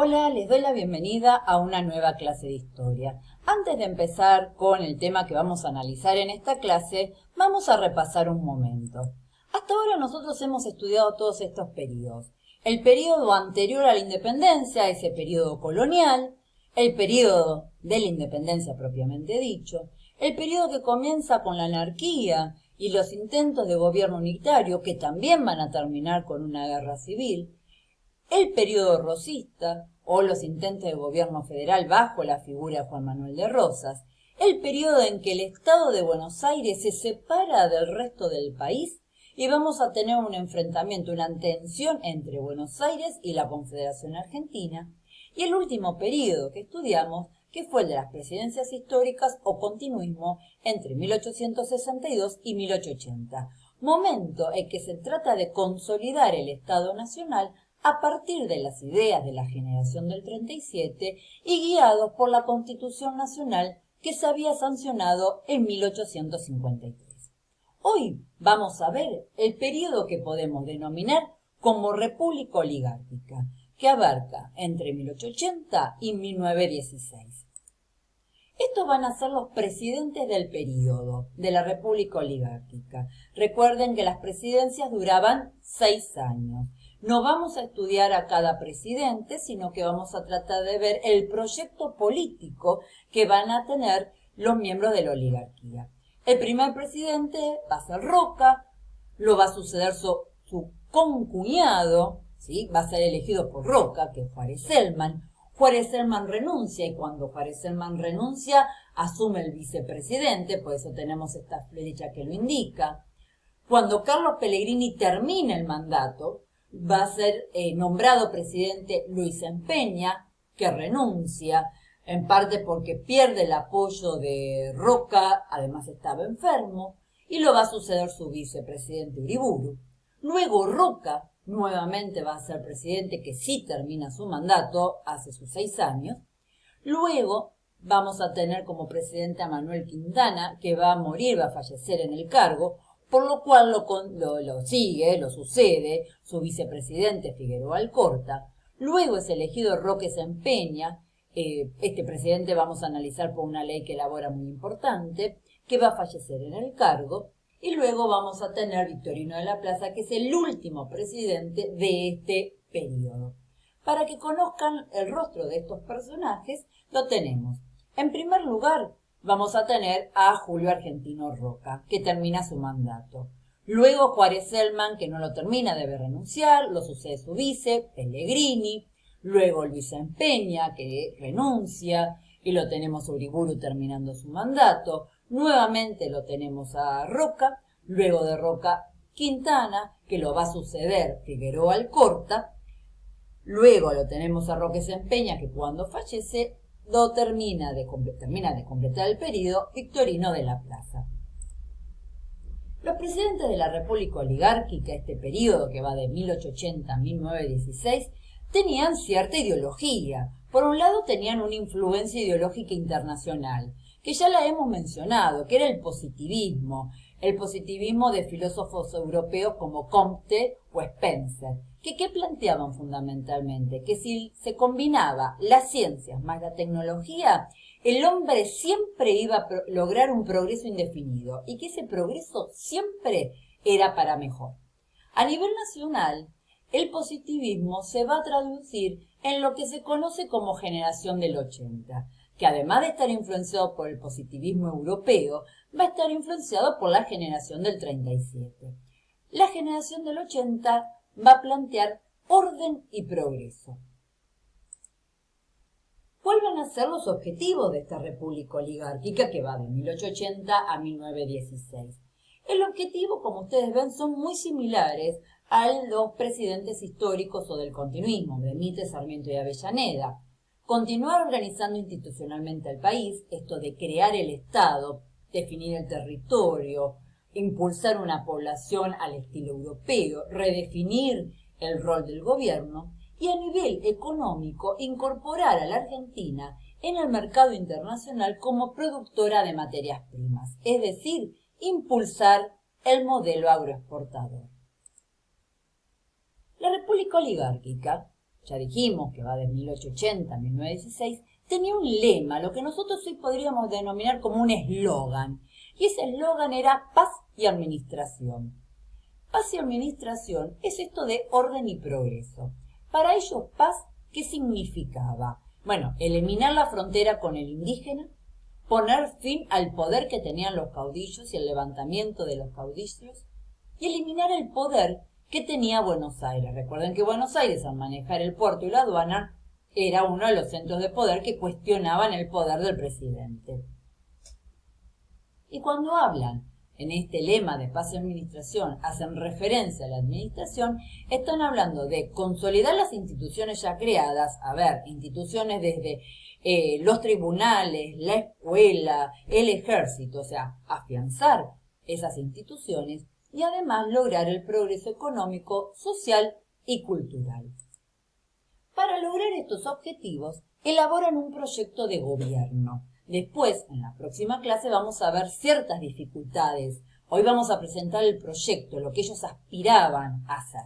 Hola, les doy la bienvenida a una nueva clase de historia. Antes de empezar con el tema que vamos a analizar en esta clase, vamos a repasar un momento. Hasta ahora nosotros hemos estudiado todos estos periodos. El periodo anterior a la independencia, ese periodo colonial, el periodo de la independencia propiamente dicho, el periodo que comienza con la anarquía y los intentos de gobierno unitario que también van a terminar con una guerra civil, el periodo rosista, o los intentos de gobierno federal bajo la figura de Juan Manuel de Rosas, el periodo en que el Estado de Buenos Aires se separa del resto del país y vamos a tener un enfrentamiento, una tensión entre Buenos Aires y la Confederación Argentina, y el último periodo que estudiamos, que fue el de las presidencias históricas o continuismo entre 1862 y 1880, momento en que se trata de consolidar el Estado Nacional a partir de las ideas de la generación del 37 y guiados por la Constitución Nacional que se había sancionado en 1853. Hoy vamos a ver el periodo que podemos denominar como República Oligárquica, que abarca entre 1880 y 1916. Estos van a ser los presidentes del periodo de la República Oligárquica. Recuerden que las presidencias duraban 6 años. No vamos a estudiar a cada presidente, sino que vamos a tratar de ver el proyecto político que van a tener los miembros de la oligarquía. El primer presidente va a ser Roca, lo va a suceder su concuñado, ¿sí? Va a ser elegido por Roca, que es Juárez Celman. Juárez Celman renuncia y cuando Juárez Celman renuncia asume el vicepresidente, por eso tenemos esta flecha que lo indica. Cuando Carlos Pellegrini termina el mandato, va a ser nombrado presidente Luis Empeña, que renuncia, en parte porque pierde el apoyo de Roca, además estaba enfermo, y lo va a suceder su vicepresidente Uriburu. Luego Roca nuevamente va a ser presidente, que sí termina su mandato hace sus 6 años. Luego vamos a tener como presidente a Manuel Quintana, que va a morir, va a fallecer en el cargo, por lo cual lo sucede su vicepresidente Figueroa Alcorta. Luego es elegido Roque Sempeña. Este presidente vamos a analizar por una ley que elabora muy importante, que va a fallecer en el cargo. Y luego vamos a tener Victorino de la Plaza, que es el último presidente de este periodo. Para que conozcan el rostro de estos personajes, lo tenemos. En primer lugar, vamos a tener a Julio Argentino Roca, que termina su mandato. Luego Juárez Celman, que no lo termina, debe renunciar, lo sucede su vice, Pellegrini. Luego Luis Empeña, que renuncia, y lo tenemos a Uriburu terminando su mandato. Nuevamente lo tenemos a Roca, luego de Roca Quintana, que lo va a suceder Figueroa Alcorta. Luego lo tenemos a Roque Sempeña, que cuando fallece termina de completar el periodo Victorino de la Plaza. Los presidentes de la República Oligárquica, este periodo que va de 1880 a 1916, tenían cierta ideología. Por un lado tenían una influencia ideológica internacional, que ya la hemos mencionado, que era el positivismo de filósofos europeos como Comte o Spencer, ¿qué planteaban fundamentalmente? Que si se combinaba las ciencias más la tecnología, el hombre siempre iba a lograr un progreso indefinido y que ese progreso siempre era para mejor. A nivel nacional, el positivismo se va a traducir en lo que se conoce como generación del 80, que además de estar influenciado por el positivismo europeo, va a estar influenciado por la generación del 37. La generación del 80 va a plantear orden y progreso. ¿Cuáles van a ser los objetivos de esta república oligárquica que va de 1880 a 1916? El objetivo, como ustedes ven, son muy similares a los presidentes históricos o del continuismo, Benítez, Sarmiento y Avellaneda. Continuar organizando institucionalmente al país, esto de crear el Estado, definir el territorio, impulsar una población al estilo europeo, redefinir el rol del gobierno y a nivel económico incorporar a la Argentina en el mercado internacional como productora de materias primas, es decir, impulsar el modelo agroexportador. La República Oligárquica ya dijimos que va de 1880 a 1916, tenía un lema, lo que nosotros hoy podríamos denominar como un eslogan. Y ese eslogan era paz y administración. Paz y administración es esto de orden y progreso. Para ellos, paz, ¿qué significaba? Bueno, eliminar la frontera con el indígena, poner fin al poder que tenían los caudillos y el levantamiento de los caudillos, y eliminar el poder que tenía Buenos Aires. Recuerden que Buenos Aires, al manejar el puerto y la aduana, era uno de los centros de poder que cuestionaban el poder del presidente. Y cuando hablan en este lema de paz y administración, hacen referencia a la administración, están hablando de consolidar las instituciones ya creadas, instituciones desde los tribunales, la escuela, el ejército, o sea, afianzar esas instituciones y además lograr el progreso económico, social y cultural. Para lograr estos objetivos, elaboran un proyecto de gobierno. Después, en la próxima clase, vamos a ver ciertas dificultades. Hoy vamos a presentar el proyecto, lo que ellos aspiraban a hacer.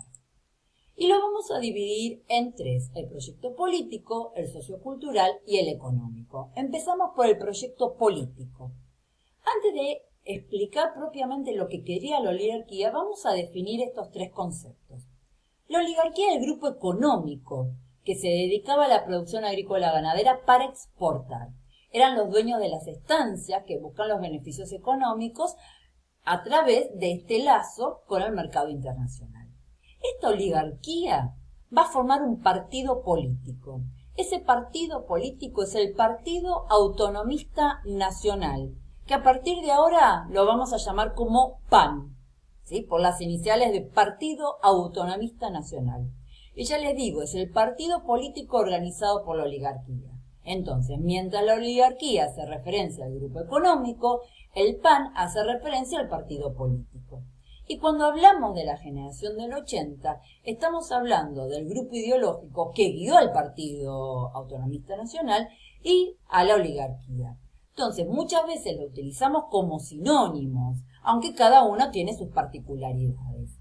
Y lo vamos a dividir en tres: el proyecto político, el sociocultural y el económico. Empezamos por el proyecto político. Antes de explicar propiamente lo que quería la oligarquía, vamos a definir estos tres conceptos. La oligarquía es el grupo económico que se dedicaba a la producción agrícola ganadera para exportar. Eran los dueños de las estancias que buscan los beneficios económicos a través de este lazo con el mercado internacional. Esta oligarquía va a formar un partido político. Ese partido político es el Partido Autonomista Nacional, que a partir de ahora lo vamos a llamar como PAN, ¿sí? Por las iniciales de Partido Autonomista Nacional. Y ya les digo, es el partido político organizado por la oligarquía. Entonces, mientras la oligarquía hace referencia al grupo económico, el PAN hace referencia al partido político. Y cuando hablamos de la generación del 80, estamos hablando del grupo ideológico que guió al Partido Autonomista Nacional y a la oligarquía. Entonces, muchas veces lo utilizamos como sinónimos, aunque cada uno tiene sus particularidades.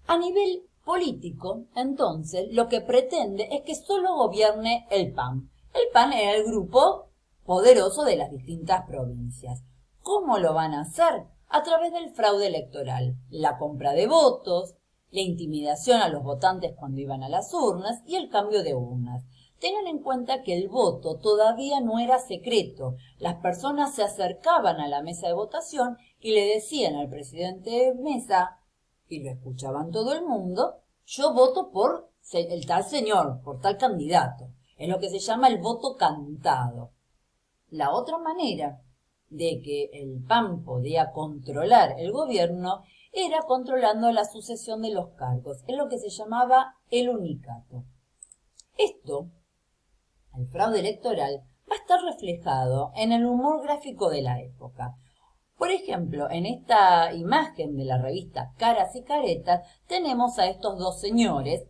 A nivel político, entonces, lo que pretende es que solo gobierne el PAN. El PAN era el grupo poderoso de las distintas provincias. ¿Cómo lo van a hacer? A través del fraude electoral, la compra de votos, la intimidación a los votantes cuando iban a las urnas y el cambio de urnas. Tengan en cuenta que el voto todavía no era secreto. Las personas se acercaban a la mesa de votación y le decían al presidente de mesa, y lo escuchaban todo el mundo, yo voto por el tal señor, por tal candidato. Es lo que se llama el voto cantado. La otra manera de que el PAN podía controlar el gobierno era controlando la sucesión de los cargos. Es lo que se llamaba el unicato. Esto, el fraude electoral, va a estar reflejado en el humor gráfico de la época. Por ejemplo, en esta imagen de la revista Caras y Caretas tenemos a estos dos señores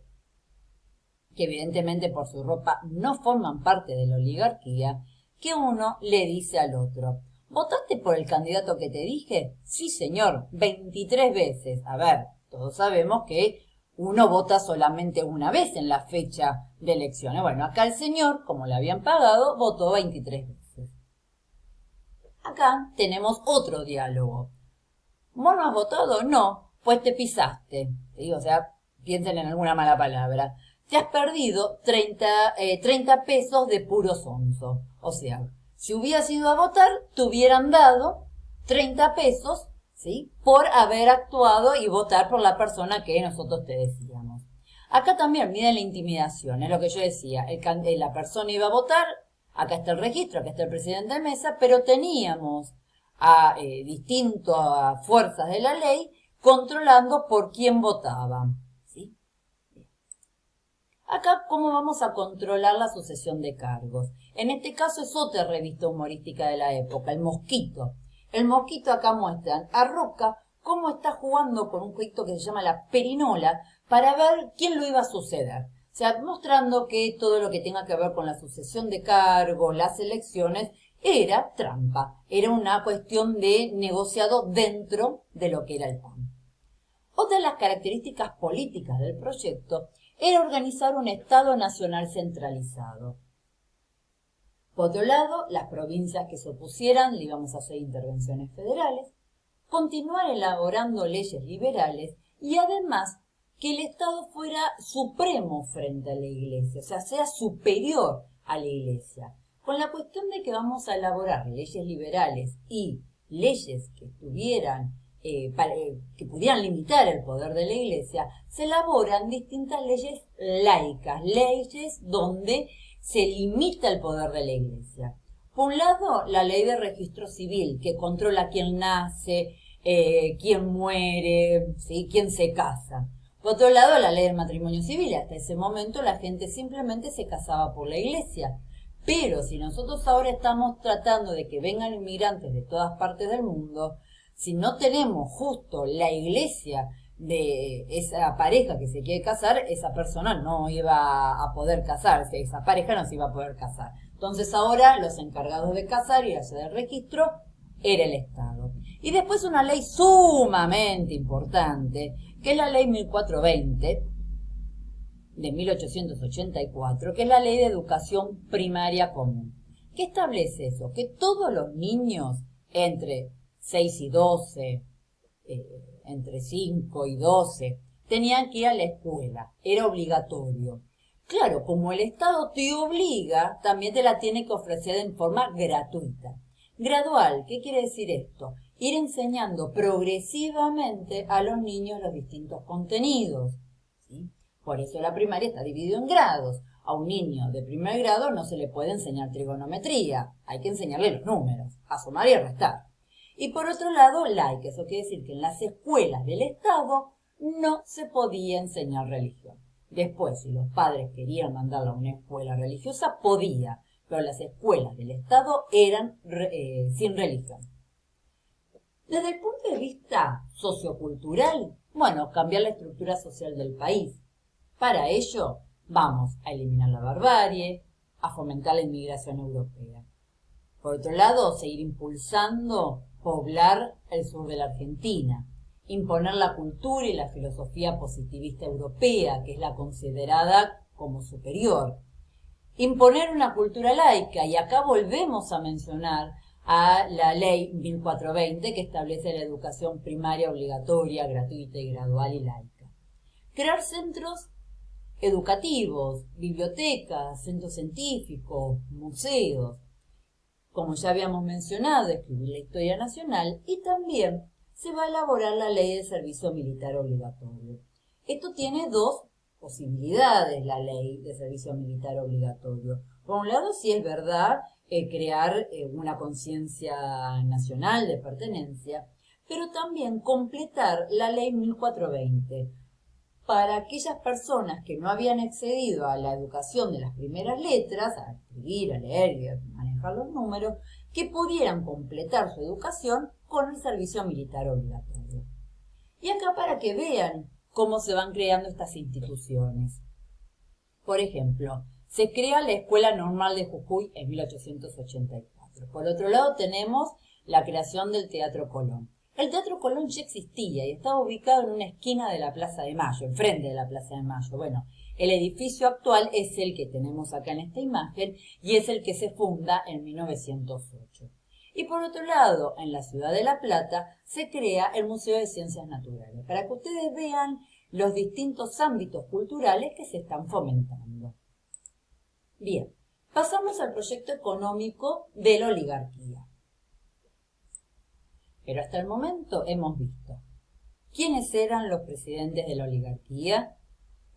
que evidentemente por su ropa no forman parte de la oligarquía, que uno le dice al otro, ¿votaste por el candidato que te dije? Sí, señor, 23 veces. A ver, todos sabemos que uno vota solamente una vez en la fecha de elecciones. Bueno, acá el señor, como le habían pagado, votó 23 veces. Acá tenemos otro diálogo. ¿Vos no has votado? No, pues te pisaste. ¿Sí? O sea, piensen en alguna mala palabra. Te has perdido 30 pesos de puro sonso. O sea, si hubieras ido a votar, te hubieran dado 30 pesos, ¿sí? Por haber actuado y votar por la persona que nosotros te decíamos. Acá también miren la intimidación, es lo que yo decía. La persona iba a votar, acá está el registro, acá está el presidente de mesa, pero teníamos a distintas fuerzas de la ley controlando por quién votaban. ¿Sí? Acá, ¿cómo vamos a controlar la sucesión de cargos? En este caso es otra revista humorística de la época, El Mosquito. El Mosquito acá muestran a Roca cómo está jugando con un jueguito que se llama la perinola para ver quién lo iba a suceder. O sea, mostrando que todo lo que tenga que ver con la sucesión de cargos, las elecciones, era trampa. Era una cuestión de negociado dentro de lo que era el PAN. Otra de las características políticas del proyecto era organizar un Estado nacional centralizado. Por otro lado, las provincias que se opusieran le íbamos a hacer intervenciones federales, continuar elaborando leyes liberales y además que el Estado fuera supremo frente a la Iglesia, o sea, sea superior a la Iglesia. Con la cuestión de que vamos a elaborar leyes liberales y leyes que tuvieran que pudieran limitar el poder de la Iglesia, se elaboran distintas leyes laicas, leyes donde se limita el poder de la Iglesia. Por un lado, la ley de registro civil, que controla quién nace, quién muere, ¿sí? Quién se casa. Por otro lado, la ley del matrimonio civil. Hasta ese momento la gente simplemente se casaba por la Iglesia. Pero si nosotros ahora estamos tratando de que vengan inmigrantes de todas partes del mundo, si no tenemos justo la iglesia de esa pareja que se quiere casar, esa persona no iba a poder casarse, esa pareja no se iba a poder casar. Entonces ahora los encargados de casar y hacer el registro era el Estado. Y después una ley sumamente importante, que es la ley 1420, de 1884, que es la Ley de Educación Primaria Común. ¿Qué establece eso? Que todos los niños entre 6 y 12, entre 5 y 12, tenían que ir a la escuela. Era obligatorio. Claro, como el Estado te obliga, también te la tiene que ofrecer en forma gratuita. Gradual, ¿qué quiere decir esto? Ir enseñando progresivamente a los niños los distintos contenidos, ¿sí? Por eso la primaria está dividida en grados. A un niño de primer grado no se le puede enseñar trigonometría, hay que enseñarle los números, a sumar y a restar. Y por otro lado, laica, eso quiere decir que en las escuelas del Estado no se podía enseñar religión. Después, si los padres querían mandarla a una escuela religiosa, podía, pero las escuelas del Estado eran sin religión. Desde el punto de vista sociocultural, bueno, cambiar la estructura social del país. Para ello, vamos a eliminar la barbarie, a fomentar la inmigración europea. Por otro lado, seguir impulsando poblar el sur de la Argentina, imponer la cultura y la filosofía positivista europea, que es la considerada como superior, imponer una cultura laica, y acá volvemos a mencionar a la ley 1420 que establece la educación primaria obligatoria, gratuita y gradual y laica. Crear centros educativos, bibliotecas, centros científicos, museos. Como ya habíamos mencionado, escribir la historia nacional, y también se va a elaborar la ley de servicio militar obligatorio. Esto tiene dos posibilidades, la ley de servicio militar obligatorio. Por un lado, sí es verdad, crear una conciencia nacional de pertenencia, pero también completar la ley 1420 para aquellas personas que no habían accedido a la educación de las primeras letras, a escribir, a leer y a manejar los números, que pudieran completar su educación con el servicio militar obligatorio. Y acá para que vean cómo se van creando estas instituciones. Por ejemplo, se crea la Escuela Normal de Jujuy en 1884. Por otro lado tenemos la creación del Teatro Colón. El Teatro Colón ya existía y estaba ubicado en una esquina de la Plaza de Mayo, enfrente de la Plaza de Mayo. Bueno, el edificio actual es el que tenemos acá en esta imagen y es el que se funda en 1908. Y por otro lado, en la ciudad de La Plata se crea el Museo de Ciencias Naturales, para que ustedes vean los distintos ámbitos culturales que se están fomentando. Bien, pasamos al proyecto económico de la oligarquía. Pero hasta el momento hemos visto quiénes eran los presidentes de la oligarquía,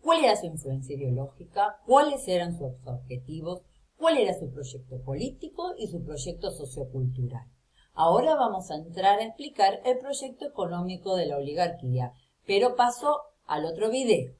cuál era su influencia ideológica, cuáles eran sus objetivos, cuál era su proyecto político y su proyecto sociocultural. Ahora vamos a entrar a explicar el proyecto económico de la oligarquía, pero paso al otro video.